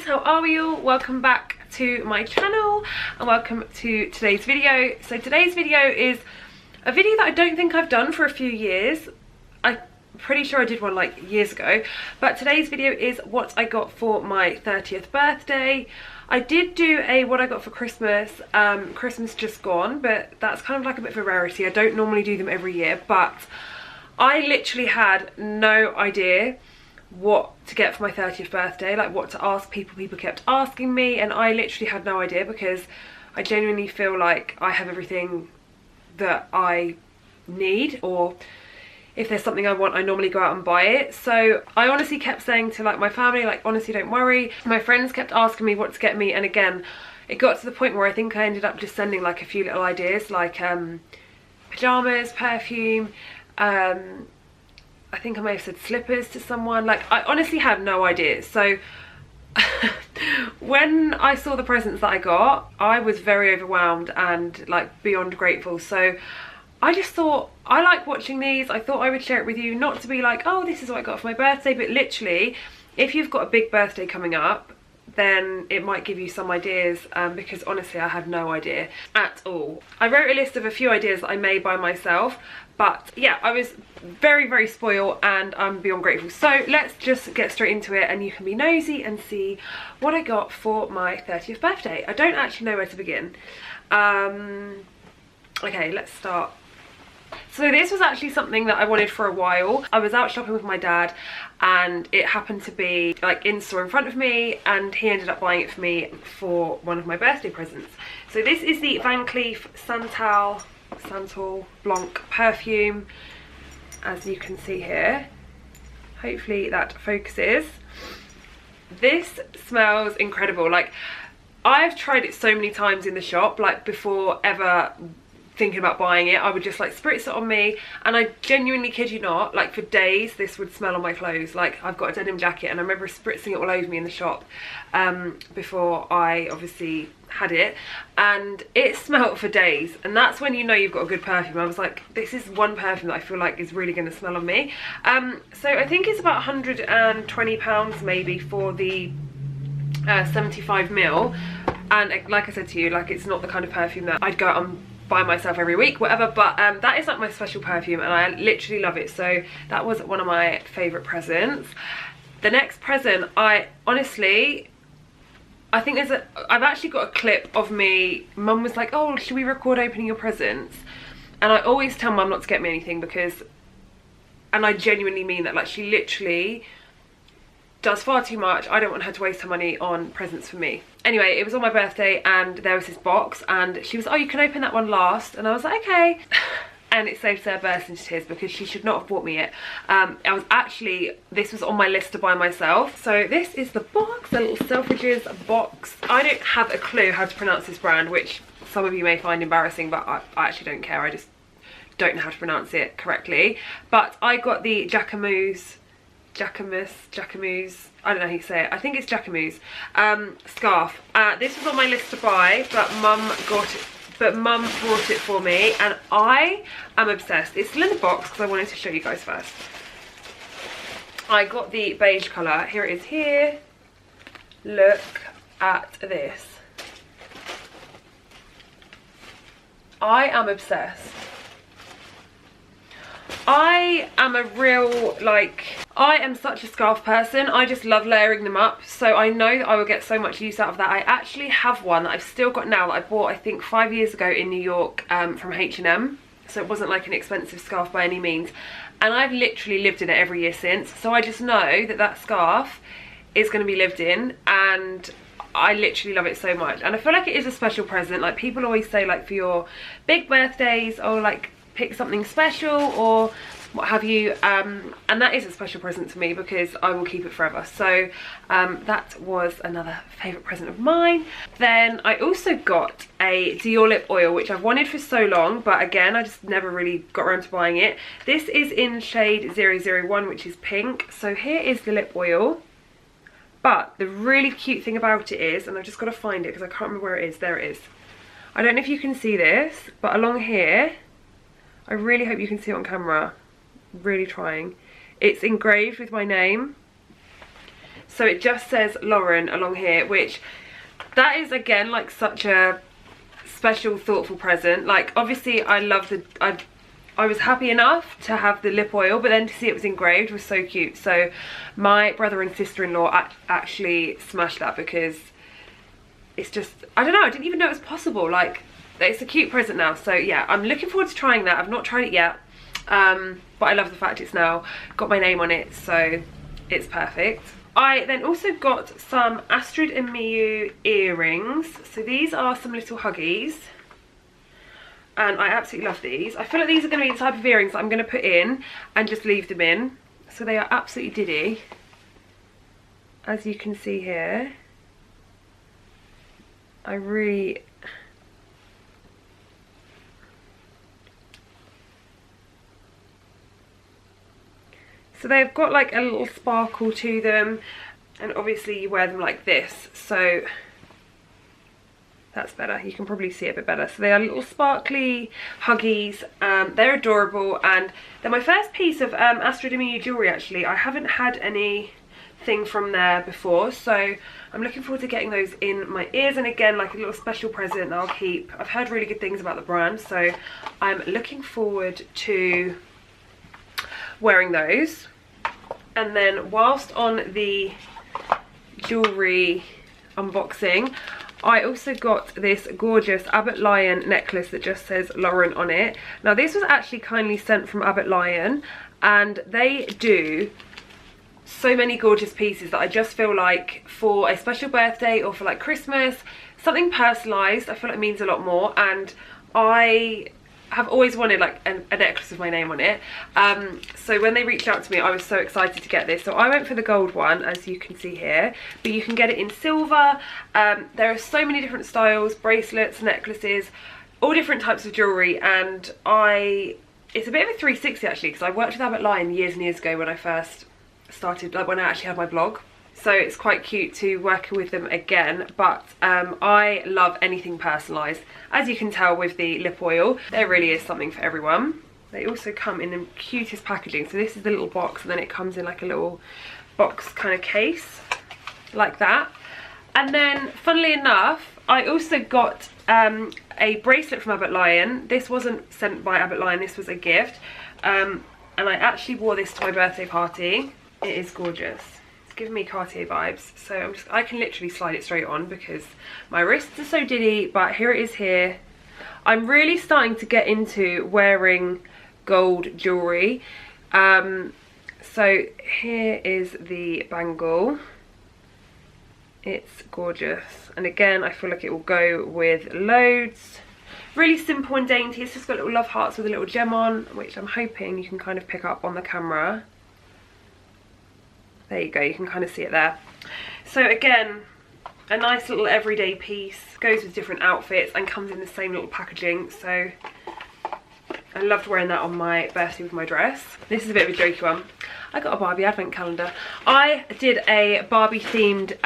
how are we all? Welcome back to my channel and welcome to today's video. So today's video is a video that I don't think I've done for a few years. I'm pretty sure I did one like years ago, but today's video is what I got for my 30th birthday. I did do a what I got for Christmas, Christmas just gone, but that's kind of like a bit of a rarity. I don't normally do them every year, but I literally had no idea what to get for my 30th birthday, like what to ask people. People kept asking me and I literally had no idea, because I genuinely feel like I have everything that I need, or if there's something I want, I normally go out and buy it. So I honestly kept saying to like my family, like, honestly, don't worry. My friends kept asking me what to get me, and again, it got to the point where I think I ended up just sending like a few little ideas, like pajamas, perfume, I think I may have said slippers to someone. Like, I honestly had no idea. So when I saw the presents that I got, I was very overwhelmed and like beyond grateful. So I just thought, I like watching these. I thought I would share it with you, not to be like, oh, this is what I got for my birthday, but literally, if you've got a big birthday coming up, then it might give you some ideas, because honestly, I had no idea at all. I wrote a list of a few ideas that I made by myself, but yeah, I was very spoiled and I'm beyond grateful. So let's just get straight into it and you can be nosy and see what I got for my 30th birthday. I don't actually know where to begin. Okay, let's start. So this was actually something that I wanted for a while. I was out shopping with my dad and it happened to be like in store in front of me, and he ended up buying it for me for one of my birthday presents. So this is the Van Cleef Santal Blanc perfume, as you can see here. Hopefully that focuses. This smells incredible. Like, I've tried it so many times in the shop, like before ever thinking about buying it. I would just like spritz it on me, and I genuinely kid you not, like for days this would smell on my clothes. Like, I've got a denim jacket and I remember spritzing it all over me in the shop before I obviously had it, and it smelled for days, and that's when you know you've got a good perfume. I was like, this is one perfume that I feel like is really going to smell on me. So I think it's about £120 maybe for the 75ml, and like I said to you, like, it's not the kind of perfume that I'd go out and buy myself every week, whatever, but that is like my special perfume and I literally love it. So that was one of my favorite presents. The next present, I honestly, I think I've actually got a clip of me. Mum was like, oh, should we record opening your presents? And I always tell Mum not to get me anything, because, and I genuinely mean that, like, she literally does far too much. I don't want her to waste her money on presents for me. Anyway, it was on my birthday and there was this box and she was, oh, you can open that one last. And I was like, okay. And it saved her burst into tears because she should not have bought me it. This was on my list to buy myself. So this is the box, the little Selfridges box. I don't have a clue how to pronounce this brand, which some of you may find embarrassing, but I actually don't care. I just don't know how to pronounce it correctly. But I got the Jacquemus, I don't know how you say it. I think it's Jacquemus scarf. This was on my list to buy, but Mum brought it for me and I am obsessed. It's still in the box because I wanted to show you guys first. I got the beige colour. Here it is here. Look at this. I am obsessed. I am a real, like, I am such a scarf person. I just love layering them up, so I know that I will get so much use out of that. I actually have one that I've still got now that I bought, I think, 5 years ago in New York from H&M, so it wasn't like an expensive scarf by any means, and I've literally lived in it every year since. So I just know that that scarf is going to be lived in, and I literally love it so much. And I feel like it is a special present. Like, people always say, like, for your big birthdays, or like pick something special or what have you, and that is a special present to me because I will keep it forever. So that was another favourite present of mine. Then I also got a Dior lip oil, which I've wanted for so long, but again, I just never really got around to buying it. This is in shade 001, which is pink. So here is the lip oil, but the really cute thing about it is, and I've just got to find it because I can't remember where it is. There it is. I don't know if you can see this, but along here, I really hope you can see it on camera. Really trying. It's engraved with my name. So it just says Lauren along here, which that is again like such a special, thoughtful present. Like obviously I love the, I was happy enough to have the lip oil, but then to see it was engraved was so cute. So my brother and sister-in-law actually smashed that, because it's just, I don't know, I didn't even know it was possible. Like, it's a cute present now. So yeah, I'm looking forward to trying that. I've not tried it yet, but I love the fact it's now got my name on it, so it's perfect. I then also got some Astrid and Miyu earrings. So these are some little huggies, and I absolutely love these. I feel like these are going to be the type of earrings that I'm going to put in and just leave them in. So they are absolutely diddy, as you can see here. I really... So they've got like a little sparkle to them, and obviously you wear them like this, so that's better. You can probably see it a bit better. So they are little sparkly huggies. They're adorable, and they're my first piece of Astrid and Miyu jewellery actually. I haven't had anything from there before, so I'm looking forward to getting those in my ears, and again like a little special present that I'll keep. I've heard really good things about the brand, so I'm looking forward to wearing those. And then whilst on the jewellery unboxing, I also got this gorgeous Abbott Lyon necklace that just says Lauren on it. Now this was actually kindly sent from Abbott Lyon, and they do so many gorgeous pieces that I just feel like for a special birthday or for like Christmas, something personalised, I feel like means a lot more. And I have always wanted like a necklace with my name on it, so when they reached out to me I was so excited to get this. So I went for the gold one, as you can see here, but you can get it in silver. There are so many different styles, bracelets, necklaces, all different types of jewellery, and it's a bit of a 360 actually, because I worked with Abbott Lyon years and years ago when I first started, like when I actually had my blog. So it's quite cute to work with them again, but I love anything personalised. As you can tell with the lip oil, there really is something for everyone. They also come in the cutest packaging. So this is the little box, and then it comes in like a little box kind of case, like that. And then, funnily enough, I also got a bracelet from Abbott Lyon. This wasn't sent by Abbott Lyon, this was a gift. And I actually wore this to my birthday party. It is gorgeous. Giving me Cartier vibes, so I can literally slide it straight on because my wrists are so diddy, but here it is here. I'm really starting to get into wearing gold jewellery. So here is the bangle. It's gorgeous, and again I feel like it will go with loads. Really simple and dainty. It's just got little love hearts with a little gem on, which I'm hoping you can kind of pick up on the camera. There you go, you can kind of see it there. So again, a nice little everyday piece, goes with different outfits and comes in the same little packaging. So I loved wearing that on my birthday with my dress. This is a bit of a jokey one. I got a Barbie advent calendar. I did a Barbie themed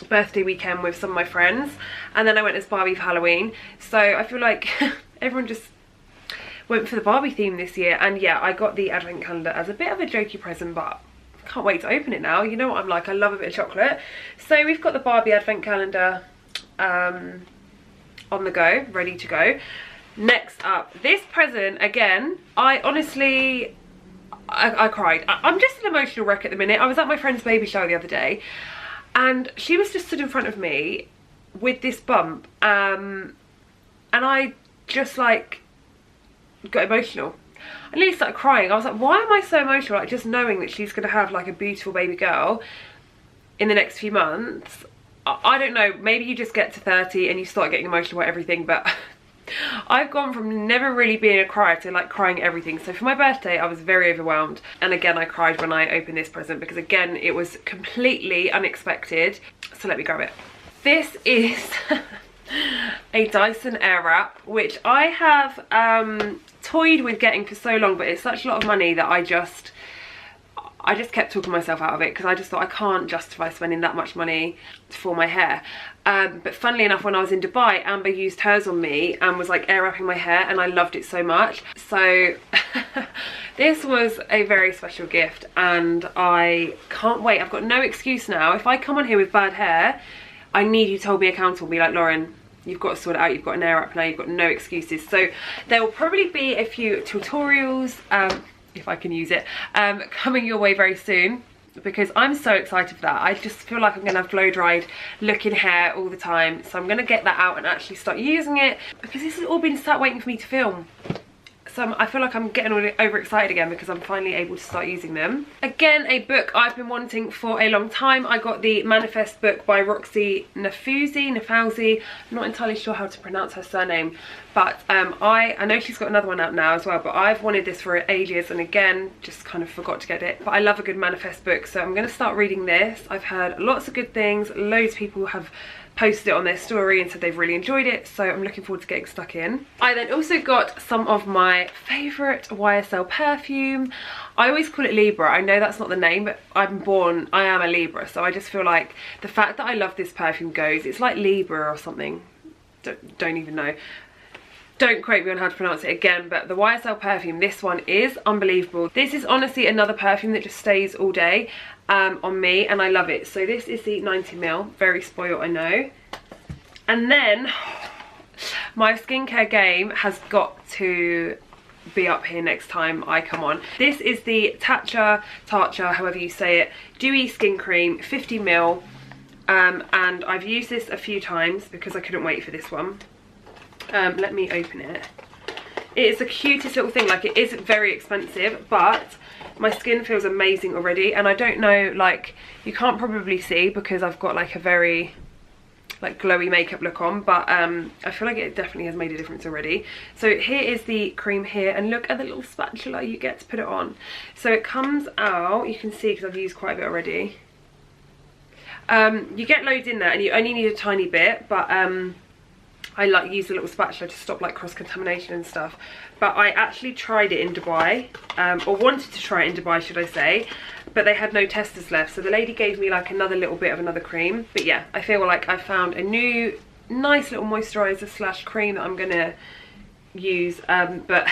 birthday weekend with some of my friends, and then I went as Barbie for Halloween. So I feel like everyone just went for the Barbie theme this year. And yeah, I got the advent calendar as a bit of a jokey present, but can't wait to open it now. You know what I'm like, I love a bit of chocolate. So we've got the Barbie advent calendar on the go, ready to go. Next up, this present, again, I honestly, I cried. I'm just an emotional wreck at the minute. I was at my friend's baby shower the other day, and she was just stood in front of me with this bump, and I just like got emotional. I nearly started crying. I was like, why am I so emotional? Like, just knowing that she's going to have like a beautiful baby girl in the next few months. I don't know, maybe you just get to 30 and you start getting emotional about everything, but I've gone from never really being a crier to like crying at everything. So for my birthday I was very overwhelmed, and again I cried when I opened this present because again it was completely unexpected. So let me grab it. This is a Dyson Airwrap, which I have toyed with getting for so long, but it's such a lot of money that I just kept talking myself out of it, because I just thought I can't justify spending that much money for my hair. But funnily enough, when I was in Dubai, Amber used hers on me and was like air wrapping my hair, and I loved it so much. So This was a very special gift and I can't wait. I've got no excuse now. If I come on here with bad hair, I need you to hold me accountable. Be like, Lauren, you've got to sort it out. You've got an air up now. You've got no excuses. So there will probably be a few tutorials, if I can use it, coming your way very soon, because I'm so excited for that. I just feel like I'm gonna have blow dried looking hair all the time, so I'm gonna get that out and actually start using it, because this has all been sat waiting for me to film. So I feel like I'm getting overexcited again because I'm finally able to start using them. Again, a book I've been wanting for a long time. I got the Manifest book by Roxy Nafouzi. I'm not entirely sure how to pronounce her surname, but I know she's got another one out now as well, but I've wanted this for ages and again, just kind of forgot to get it. But I love a good Manifest book, so I'm going to start reading this. I've heard lots of good things. Loads of people have posted it on their story and said they've really enjoyed it, so I'm looking forward to getting stuck in. I then also got some of my favourite YSL perfume. I always call it Libra. I know that's not the name, but I am a Libra, so I just feel like the fact that I love this perfume goes, it's like Libra or something. Don't even know. Don't quote me on how to pronounce it again, but the YSL perfume, this one is unbelievable. This is honestly another perfume that just stays all day on me, and I love it. So this is the 90ml, very spoiled, I know. And then my skincare game has got to be up here next time I come on. This is the Tatcha, however you say it, Dewy Skin Cream, 50ml, and I've used this a few times because I couldn't wait for this one. Let me open it. It's the cutest little thing. Like, it is very expensive, but my skin feels amazing already. And I don't know, like, you can't probably see because I've got like a very like glowy makeup look on, but I feel like it definitely has made a difference already. So here is the cream here, and look at the little spatula you get to put it on. So it comes out, you can see because I've used quite a bit already. You get loads in there and you only need a tiny bit, but I like use a little spatula to stop like cross-contamination and stuff. But I actually tried it in Dubai, or wanted to try it in Dubai, should I say, but they had no testers left, so the lady gave me like another little bit of another cream. But yeah, I feel like I found a new nice little moisturizer slash cream that I'm gonna use, but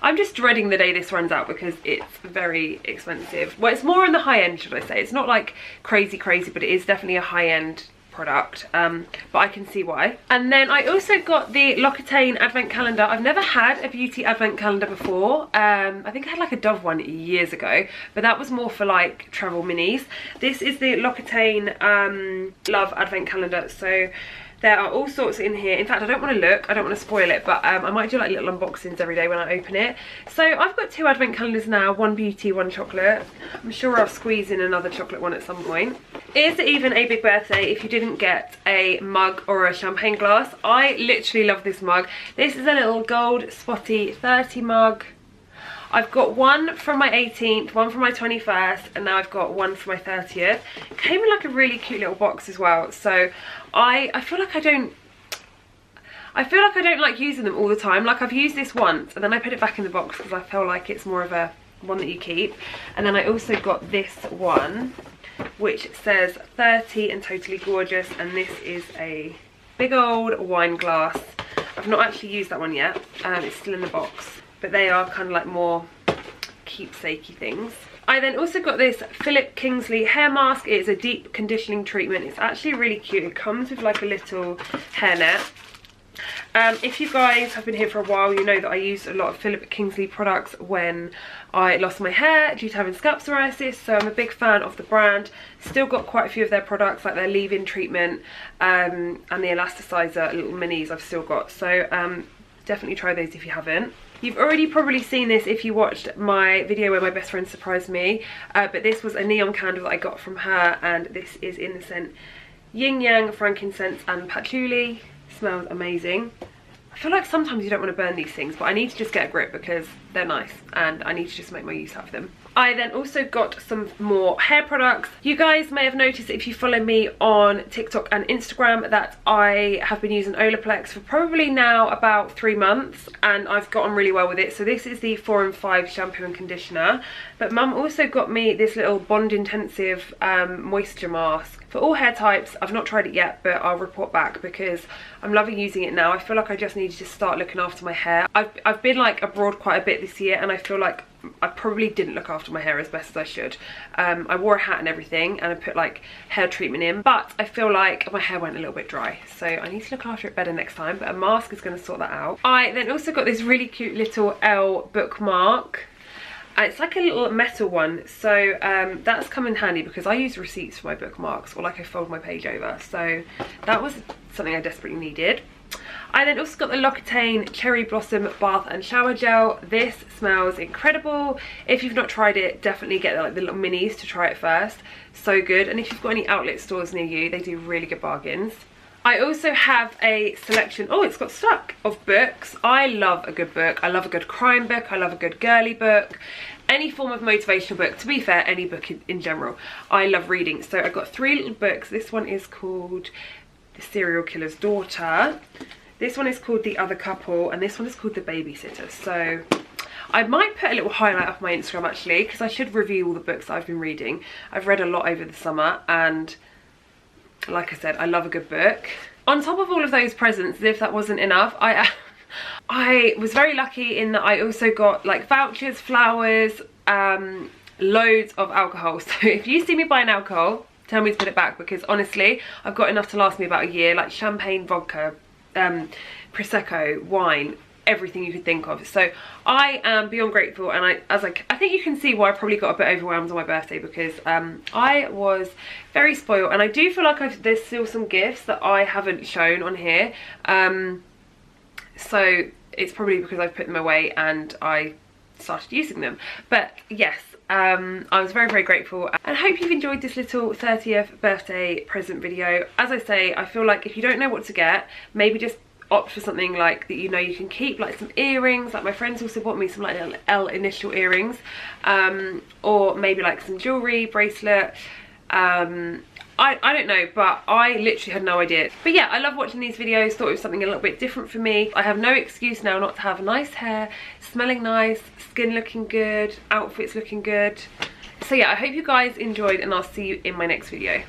I'm just dreading the day this runs out because it's very expensive. Well, it's more on the high end, should I say. It's not like crazy, but it is definitely a high end product, but I can see why. And then I also got the L'Occitane advent calendar. I've never had a beauty advent calendar before. I think I had like a Dove one years ago, but that was more for like travel minis. This is the L'Occitane Love advent calendar. So there are all sorts in here. In fact, I don't want to look, I don't want to spoil it, but I might do like little unboxings every day when I open it. So I've got 2 advent calendars now, 1 beauty, 1 chocolate. I'm sure I'll squeeze in another chocolate one at some point. Is it even a big birthday if you didn't get a mug or a champagne glass? I literally love this mug. This is a little gold spotty 30 mug. I've got one from my 18th, one from my 21st, and now I've got one for my 30th. It came in like a really cute little box as well. So I feel like I don't like using them all the time. Like, I've used this once and then I put it back in the box because I feel like it's more of a one that you keep. And then I also got this one which says 30 and totally gorgeous, and this is a big old wine glass. I've not actually used that one yet, it's still in the box, but they are kind of like more keepsakey things. I then also got this Philip Kingsley hair mask. It's a deep conditioning treatment. It's actually really cute. It comes with like a little hairnet. If you guys have been here for a while, you know that I used a lot of Philip Kingsley products when I lost my hair due to having scalp psoriasis, so I'm a big fan of the brand. Still got quite a few of their products, like their leave-in treatment and the elasticizer little minis I've still got, so definitely try those if you haven't. You've already probably seen this if you watched my video where my best friend surprised me, but this was a neon candle that I got from her, and this is in the scent Yin Yang, Frankincense and Patchouli. Smells amazing. I feel like sometimes you don't want to burn these things, but I need to just get a grip because they're nice and I need to just make my use out of them. I then also got some more hair products. You guys may have noticed if you follow me on TikTok and Instagram that I have been using Olaplex for probably now about 3 months, and I've gotten really well with it. So this is the 4 in 5 shampoo and conditioner, but Mum also got me this little Bond Intensive moisture mask. for all hair types. I've not tried it yet, but I'll report back because I'm loving using it now. I feel like I just need to start looking after my hair. I've been like abroad quite a bit this year, and I feel like I probably didn't look after my hair as best as I should. I wore a hat and everything, and I put like hair treatment in, but I feel like my hair went a little bit dry, so I need to look after it better next time. But a mask is going to sort that out. I then also got this really cute little Elle bookmark. It's like a little metal one, so that's come in handy because I use receipts for my bookmarks, or like I fold my page over, so that was something I desperately needed. I then also got the L'Occitane Cherry Blossom Bath and Shower Gel. This smells incredible. If you've not tried it, definitely get like the little minis to try it first. So good. And if you've got any outlet stores near you, they do really good bargains. I also have a selection, oh, it's got stuck, of books. I love a good book. I love a good crime book. I love a good girly book. Any form of motivational book. To be fair, any book in general. I love reading. So I got 3 little books. This one is called The Serial Killer's Daughter. This one is called The Other Couple, and this one is called The Babysitter. So I might put a little highlight of my Instagram actually, because I should review all the books that I've been reading. I've read a lot over the summer, and like I said, I love a good book. On top of all of those presents, as if that wasn't enough, I was very lucky in that I also got like vouchers, flowers, loads of alcohol. So if you see me buying alcohol, tell me to put it back, because honestly, I've got enough to last me about a year, like champagne, vodka, Prosecco, wine, everything you could think of. So I am beyond grateful, and I think you can see why I probably got a bit overwhelmed on my birthday, because I was very spoiled, and I do feel like there's still some gifts that I haven't shown on here, so it's probably because I've put them away and I started using them. But yes, I was very, very grateful, and I hope you've enjoyed this little 30th birthday present video. As I say, I feel like if you don't know what to get, maybe just opt for something like that you know you can keep, like some earrings. Like my friends also bought me some like little L initial earrings, or maybe like some jewelry, bracelet. I don't know, but I literally had no idea. But yeah, I love watching these videos. Thought it was something a little bit different for me. I have no excuse now not to have nice hair, smelling nice, skin looking good, outfits looking good. So yeah, I hope you guys enjoyed, and I'll see you in my next video.